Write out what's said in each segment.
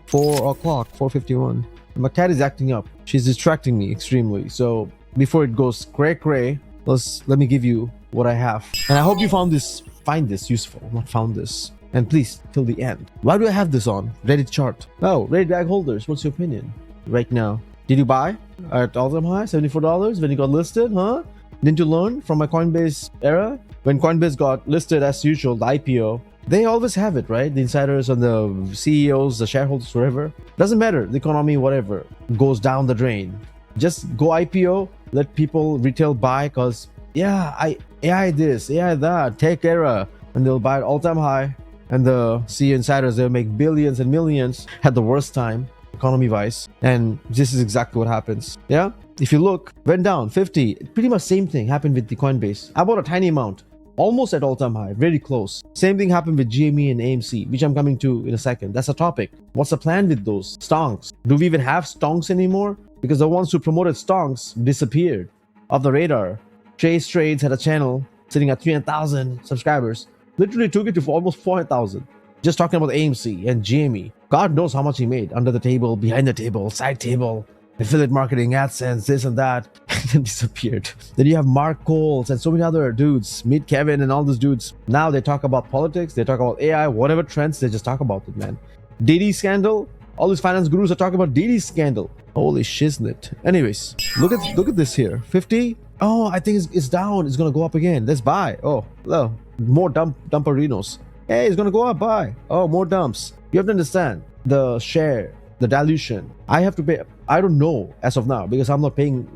4 o'clock, 4:51. My cat is acting up. She's distracting me extremely. So before it goes cray, let me give you what I have. And I hope you find this useful, not found this. And please, till the end. Why do I have this on? Reddit chart. Oh, Reddit bag holders, what's your opinion right now? Did you buy at all-time high, $74 when it got listed, huh? Didn't you learn from my Coinbase era? When Coinbase got listed as usual, the IPO, they always have it, right? The insiders and the CEOs, the shareholders, whatever. Doesn't matter, the economy, whatever, goes down the drain. Just go IPO, let people retail buy, because AI this, AI that, tech era, and they'll buy at all-time high. And the CEO insiders, they'll make billions and millions at the worst time, economy-wise. And this is exactly what happens. Yeah? If you look, went down 50. Pretty much same thing happened with the Coinbase. I bought a tiny amount, almost at all-time high, very close. Same thing happened with GME and AMC, which I'm coming to in a second. That's a topic. What's the plan with those? Stonks. Do we even have stonks anymore? Because the ones who promoted stonks disappeared off the radar. Chase Trades had a channel sitting at 300,000 subscribers. Literally took it to almost 400,000. Just talking about AMC and GME. God knows how much he made. Under the table, behind the table, side table, affiliate marketing, AdSense, this and that. And then disappeared. Then you have Mark Coles and so many other dudes. Meet Kevin and all those dudes. Now they talk about politics. They talk about AI. Whatever trends, they just talk about it, man. Diddy scandal. All these finance gurus are talking about Diddy scandal. Holy shiznit. Anyways, look at this here. 50. Oh, I think it's down. It's gonna go up again. Let's buy. Oh, hello. More dumperinos. Hey, it's gonna go up. Buy. Oh, more dumps. You have to understand the share, the dilution. I have to pay. I don't know as of now because I'm not playing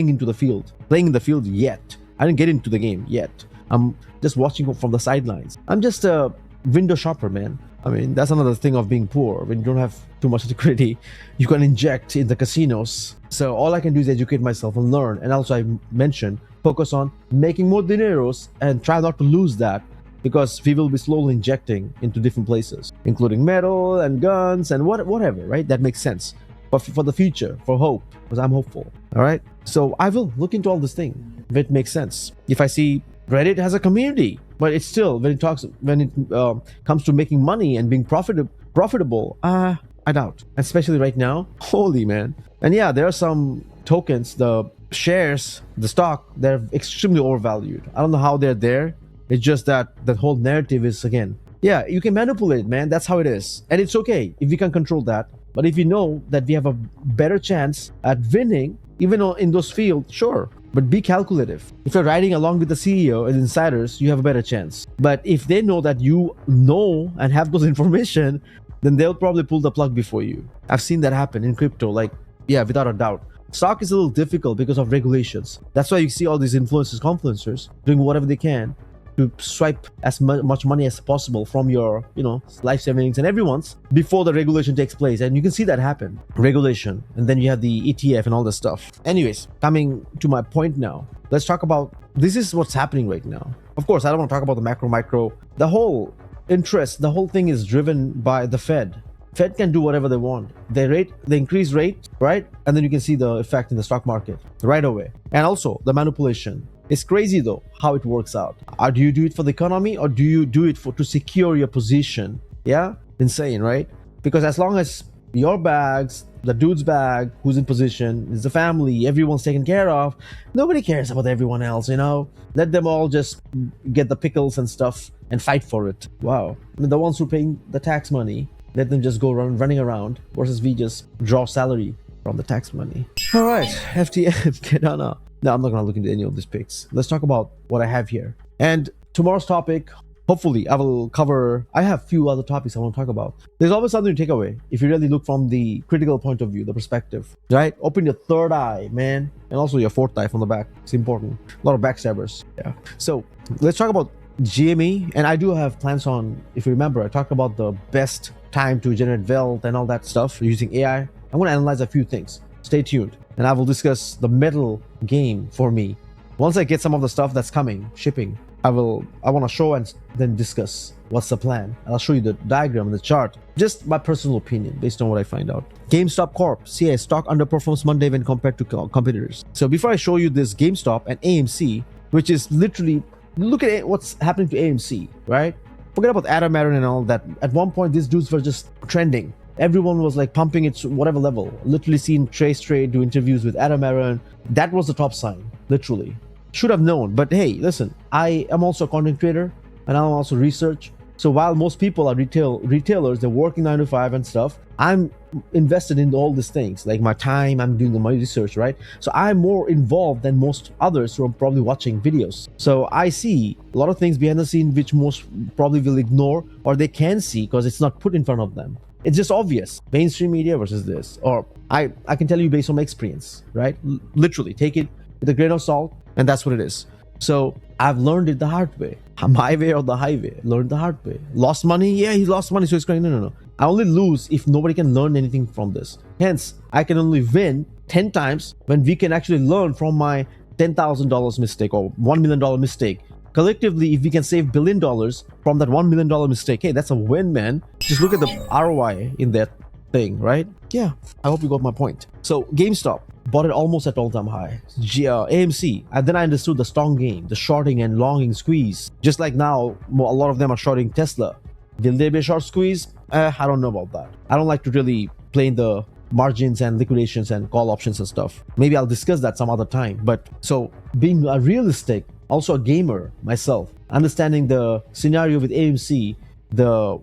in the field yet. I didn't get into the game yet. I'm just watching from the sidelines. I'm just a window shopper, man. I mean, that's another thing of being poor. When you don't have too much liquidity, you can inject in the casinos. So all I can do is educate myself and learn. And also I mentioned, focus on making more dineros and try not to lose that, because we will be slowly injecting into different places, including metal and guns and whatever, right? That makes sense. But for the future, for hope, because I'm hopeful. All right. So I will look into all this thing if it makes sense. If I see Reddit has a community, but it's still when it comes to making money and being profitable, I doubt. Especially right now, holy man. And yeah, there are some tokens, the shares, the stock, they're extremely overvalued. I don't know how they're there. It's just that the whole narrative is, again, yeah, you can manipulate, man. That's how it is, and it's okay if we can control that. But if you know that we have a better chance at winning, even in those fields, sure. But be calculative. If you're riding along with the CEO and insiders, you have a better chance. But if they know that you know and have those information, then they'll probably pull the plug before you. I've seen that happen in crypto, yeah, without a doubt. Stock is a little difficult because of regulations. That's why you see all these confluencers doing whatever they can to swipe as much money as possible from your, life savings and everyone's before the regulation takes place. And you can see that happen. Regulation. And then you have the ETF and all this stuff. Anyways, coming to my point now, let's talk about, this is what's happening right now. Of course, I don't want to talk about the macro, micro. The whole interest, the whole thing is driven by the Fed. Fed can do whatever they want. They increase rate, right? And then you can see the effect in the stock market right away. And also the manipulation. It's crazy though how it works out. Do you do it for the economy or do you do it to secure your position? Yeah, insane, right? Because as long as your bags, the dude's bag, who's in position, is the family, everyone's taken care of, nobody cares about everyone else, Let them all just get the pickles and stuff and fight for it. Wow. I mean, the ones who are paying the tax money, let them just go running around versus we just draw salary from the tax money. All right, FTM, Kedana. No, I'm not going to look into any of these picks. Let's talk about what I have here. And tomorrow's topic, hopefully, I will cover. I have a few other topics I want to talk about. There's always something to take away if you really look from the critical point of view, the perspective, right? Open your third eye, man. And also your fourth eye from the back. It's important. A lot of backstabbers. Yeah. So let's talk about GME. And I do have plans on, if you remember, I talked about the best time to generate wealth and all that stuff using AI. I'm going to analyze a few things. Stay tuned. And I will discuss the metal game for me. Once I get some of the stuff that's coming, shipping, I want to show and then discuss what's the plan. And I'll show you the diagram and the chart. Just my personal opinion based on what I find out. GameStop Corp. CA stock underperforms Monday when compared to competitors. So before I show you this GameStop and AMC, which is literally, look at what's happening to AMC, right? Forget about Adam Aaron and all that. At one point, these dudes were just trending. everyone was like pumping it to whatever level. Literally seen Trace Trade do interviews with Adam Aaron. That was the top sign, literally. Should have known. But hey, listen, I am also a content creator and I'm also research. So while most people are retailers, they're working 9 to 5 and stuff, I'm invested in all these things. Like my time, I'm doing my research, right? So I'm more involved than most others who are probably watching videos. So I see a lot of things behind the scene which most probably will ignore, or they can see because it's not put in front of them. It's just obvious. Mainstream media versus this. Or I can tell you based on my experience, right? Literally, take it with a grain of salt, and that's what it is. So I've learned it the hard way. My way or the highway. Learned the hard way. Lost money? Yeah, he lost money, so he's crying. No. I only lose if nobody can learn anything from this. Hence, I can only win 10 times when we can actually learn from my $10,000 mistake or $1 million mistake. Collectively, if we can save $1 billion from that $1 million mistake, hey, that's a win, man. Just look at the ROI in that thing, right? Yeah, I hope you got my point. So GameStop bought it almost at all-time high. AMC, and then I understood the strong game, the shorting and longing squeeze. Just like now, a lot of them are shorting Tesla. Will there be a short squeeze? I don't know about that. I don't like to really play in the margins and liquidations and call options and stuff. Maybe I'll discuss that some other time. But so being a realistic, also a gamer myself, understanding the scenario with AMC, the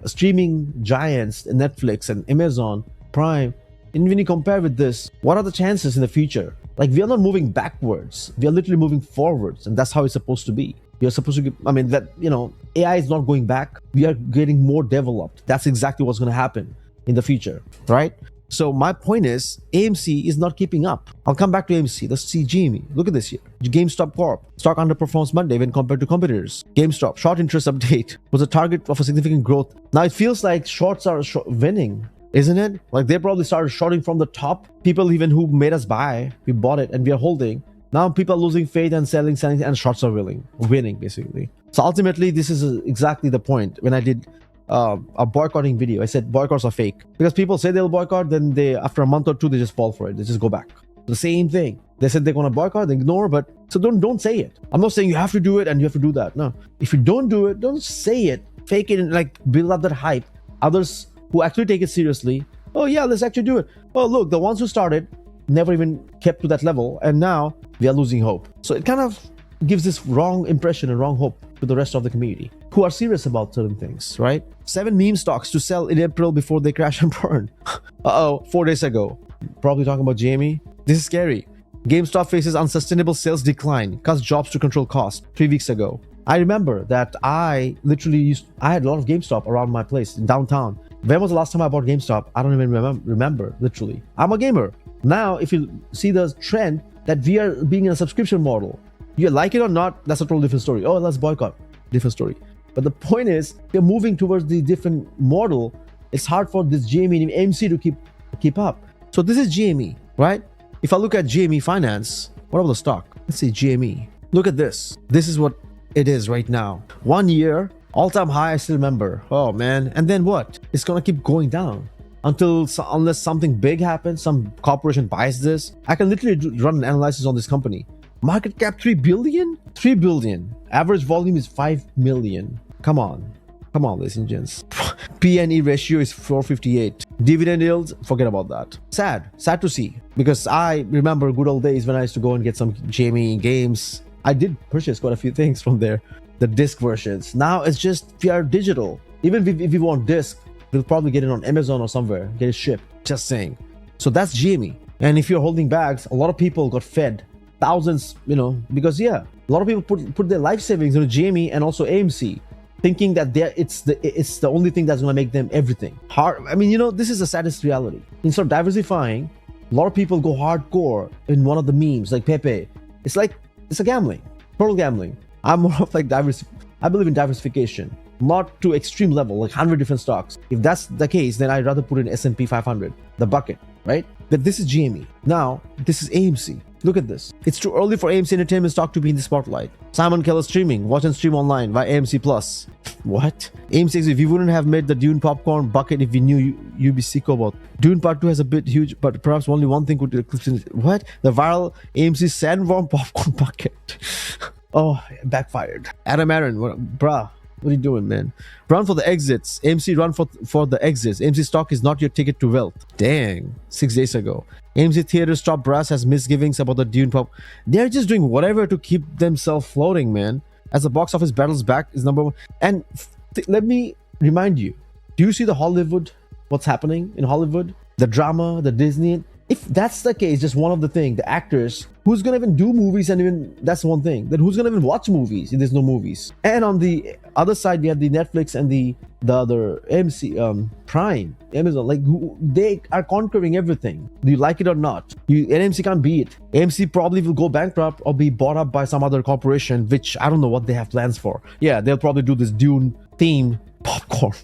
streaming giants, Netflix and Amazon Prime, and when you compare with this, what are the chances in the future? Like, we are not moving backwards, we are literally moving forwards, and that's how it's supposed to be. We are supposed to, AI is not going back. We are getting more developed. That's exactly what's going to happen in the future, right? So my point is, AMC is not keeping up. I'll come back to AMC. Let's see GME. Look at this here. GameStop Corp. Stock underperforms Monday when compared to competitors. GameStop short interest update was a target of a significant growth. Now it feels like shorts are winning, isn't it? Like they probably started shorting from the top. People even who made us buy, we bought it and we are holding. Now people are losing faith and selling, and shorts are winning basically. So ultimately, this is exactly the point. When I did a boycotting video, I said boycotts are fake because people say they'll boycott, then they after a month or two they just fall for it. They just go back. The same thing. They said they're gonna boycott, they ignore, but so don't say it. I'm not saying you have to do it and you have to do that. No, if you don't do it, don't say it. Fake it and like build up that hype. Others who actually take it seriously, oh yeah, let's actually do it. Oh look, the ones who started never even kept to that level, and now we are losing hope. So it kind of gives this wrong impression and wrong hope to the rest of the community who are serious about certain things, right? 7 meme stocks to sell in April before they crash and burn. 4 days ago. Probably talking about GME. This is scary. GameStop faces unsustainable sales decline, cuts jobs to control costs 3 weeks ago. I remember that I had a lot of GameStop around my place in downtown. When was the last time I bought GameStop? I don't even remember, literally. I'm a gamer. Now, if you see the trend that we are being in a subscription model, you like it or not, that's a totally different story. Oh, let's boycott. Different story. But the point is, we're moving towards the different model. It's hard for this GME and AMC to keep up. So this is GME, right? If I look at GME Finance, what about the stock? Let's see GME. Look at this. This is what it is right now. 1 year, all-time high, I still remember. Oh man. And then what? It's gonna keep going down unless something big happens, some corporation buys this. I can literally run an analysis on this company. Market cap 3 billion? 3 billion. Average volume is 5 million. Come on, ladies and gents. P/E ratio is 458. Dividend yield, forget about that. Sad to see, because I remember good old days when I used to go and get some GME games. I did purchase quite a few things from there, the disc versions. Now it's just pure digital. Even if you want disc, we'll probably get it on Amazon or somewhere, get it shipped. Just saying. So that's GME. And if you're holding bags, a lot of people got fed thousands, because a lot of people put their life savings into GME and also AMC, thinking that it's the only thing that's going to make them everything. This is the saddest reality. Instead of diversifying, a lot of people go hardcore in one of the memes, like Pepe. It's a gambling, total gambling. I'm more of like I believe in diversification, not to extreme level, like 100 different stocks. If that's the case, then I'd rather put in S&P 500, the bucket, right? But this is GME. Now, this is AMC. Look at this. It's too early for AMC Entertainment stock to be in the spotlight. Simon Keller streaming. Watch and stream online via AMC Plus. What? AMC says if we wouldn't have made the Dune popcorn bucket if we knew you'd be sick about. Dune Part 2 has a bit huge, but perhaps only one thing could eclipse it. What? The viral AMC sandworm popcorn bucket. Oh, backfired. Adam Aaron, bruh. What are you doing, man? Run for the exits. AMC, run for the exits. AMC stock is not your ticket to wealth. Dang. 6 days ago. AMC Theaters top brass has misgivings about the Dune pop. They're just doing whatever to keep themselves floating, man. As the box office battles back is number one. And let me remind you, do you see the Hollywood, what's happening in Hollywood? The drama, the Disney. If that's the case, just one of the things, the actors, who's gonna even do movies, and even that's one thing. Then who's gonna even watch movies if there's no movies? And on the other side, we have the Netflix and the other AMC, Prime, Amazon. Like they are conquering everything. Do you like it or not? AMC can't beat it. AMC probably will go bankrupt or be bought up by some other corporation, which I don't know what they have plans for. Yeah, they'll probably do this Dune theme popcorn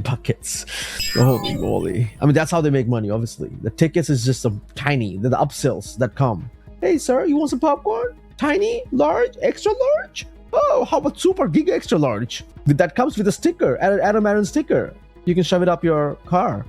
buckets. Holy moly. I mean, that's how they make money, obviously. The tickets is just some tiny, the upsells that come. Hey sir, you want some popcorn? Tiny, large, extra large? Oh, how about super giga extra large? That comes with a sticker, Adam Aaron sticker. You can shove it up your car.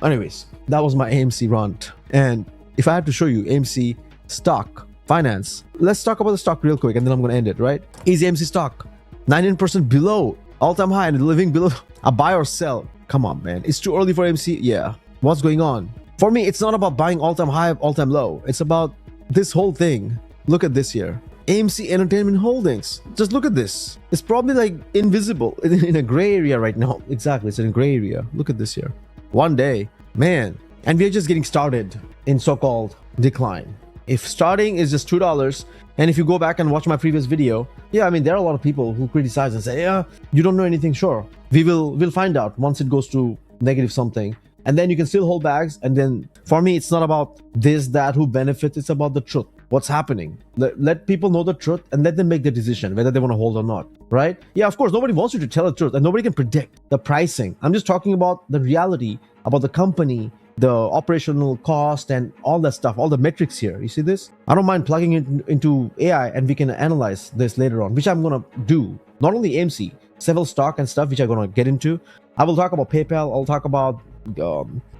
Anyways, that was my AMC rant. And if I had to show you AMC stock finance, let's talk about the stock real quick and then I'm going to end it, right? Is AMC stock 19% below all-time high and living below a buy or sell? Come on, man. It's too early for AMC. Yeah. What's going on? For me, it's not about buying all-time high, all-time low. It's about this whole thing. Look at this here. AMC Entertainment Holdings. Just look at this. It's probably like invisible in a gray area right now. Exactly. It's in a gray area. Look at this here. One day, man. And we're just getting started in so-called decline. If starting is just $2, and if you go back and watch my previous video, yeah, I mean, there are a lot of people who criticize and say, yeah, you don't know anything. Sure, we'll find out once it goes to negative something, and then you can still hold bags. And then for me, it's not about this, that, who benefits. It's about the truth. What's happening? Let people know the truth and let them make the decision whether they want to hold or not, right? Yeah, of course, nobody wants you to tell the truth and nobody can predict the pricing. I'm just talking about the reality, about the company, the operational cost and all that stuff, all the metrics here. You see this? I don't mind plugging it into AI and we can analyze this later on, which I'm going to do. Not only AMC, several stock and stuff, which I'm going to get into. I will talk about PayPal. I'll talk about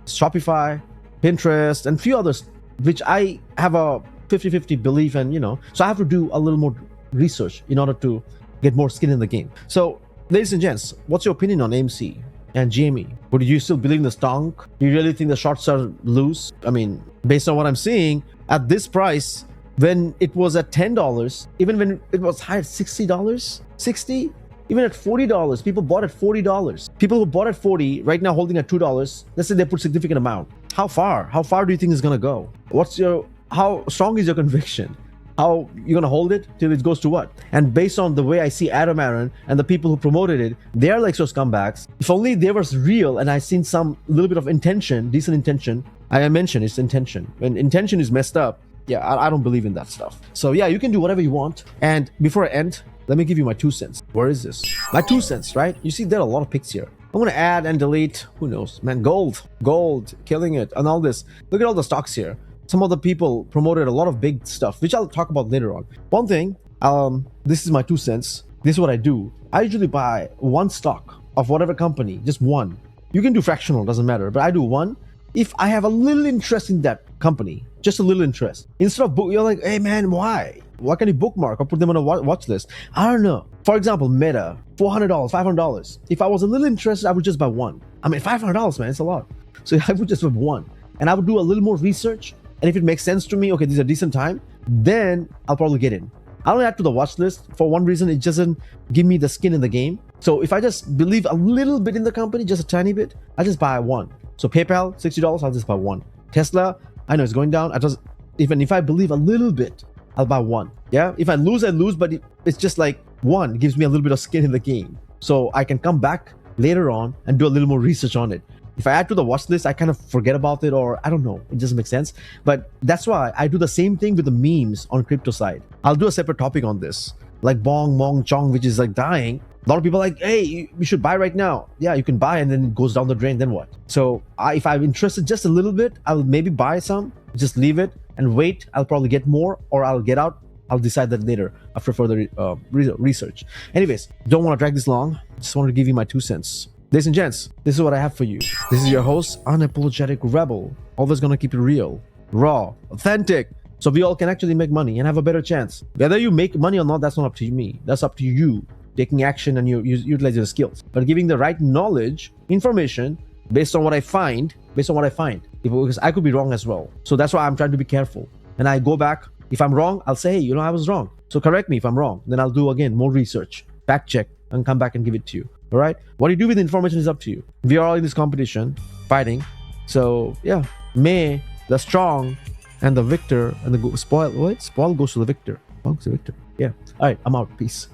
Shopify, Pinterest, and few others, which I have a 50-50 belief in, so I have to do a little more research in order to get more skin in the game. So, ladies and gents, what's your opinion on AMC and GME? Would you still believe in the stock? Do you really think the shorts are loose? I mean, based on what I'm seeing, at this price, when it was at $10, even when it was high at $60, 60, even at $40, people bought at $40. People who bought at 40 right now holding at $2, let's say they put significant amount. How far do you think it's gonna go? How strong is your conviction? How you're gonna hold it till it goes to what? And based on the way I see Adam Aaron and the people who promoted it, they are like so scumbags. If only they were real and I seen some little bit of intention, decent intention. I mentioned it's intention. When intention is messed up, yeah, I don't believe in that stuff. So yeah, you can do whatever you want. And before I end, let me give you my 2 cents. Where is this? My 2 cents, right? You see, there are a lot of pics here. I'm gonna add and delete. Who knows, man? Gold, killing it, and all this. Look at all the stocks here. Some of the people promoted a lot of big stuff, which I'll talk about later on. One thing, this is my 2 cents. This is what I do. I usually buy one stock of whatever company, just one. You can do fractional, doesn't matter, but I do one if I have a little interest in that company, just a little interest. Instead of you're like, hey man, why? Why can't you bookmark or put them on a watch list? I don't know. For example, Meta, $400, $500. If I was a little interested, I would just buy one. I mean, $500, man, it's a lot. So I would just buy one. And I would do a little more research. And if it makes sense to me, okay, this is a decent time, then I'll probably get in. I don't add to the watch list for one reason, it doesn't give me the skin in the game. So if I just believe a little bit in the company, just a tiny bit, I just buy one. So PayPal, $60, I'll just buy one. Tesla, I know it's going down. Even if I believe a little bit, I'll buy one. Yeah, if I lose, but it's just like one gives me a little bit of skin in the game. So I can come back later on and do a little more research on it. If I add to the watch list, I kind of forget about it, or I don't know, it doesn't make sense. But that's why I do the same thing with the memes on crypto side. I'll do a separate topic on this, like Bong, Mong, Chong, which is like dying. A lot of people are like, hey, you should buy right now. Yeah, you can buy and then it goes down the drain, then what? So if I'm interested just a little bit, I'll maybe buy some, just leave it and wait. I'll probably get more or I'll get out. I'll decide that later after further research. Anyways, don't want to drag this long. Just wanted to give you my 2 cents. Ladies and gents, this is what I have for you. This is your host, Unapologetic Rebel. Always gonna keep it real, raw, authentic, so we all can actually make money and have a better chance. Whether you make money or not, that's not up to me. That's up to you. taking action, and you utilize your skills. But giving the right knowledge, information based on what I find, because I could be wrong as well. So that's why I'm trying to be careful. And I go back. If I'm wrong, I'll say, hey, I was wrong. So correct me if I'm wrong. Then I'll do again more research, fact check, and come back and give it to you. All right. What you do with the information is up to you. We are all in this competition, fighting. So yeah, may the strong and the victor and the spoil goes to the victor. Yeah. All right. I'm out. Peace.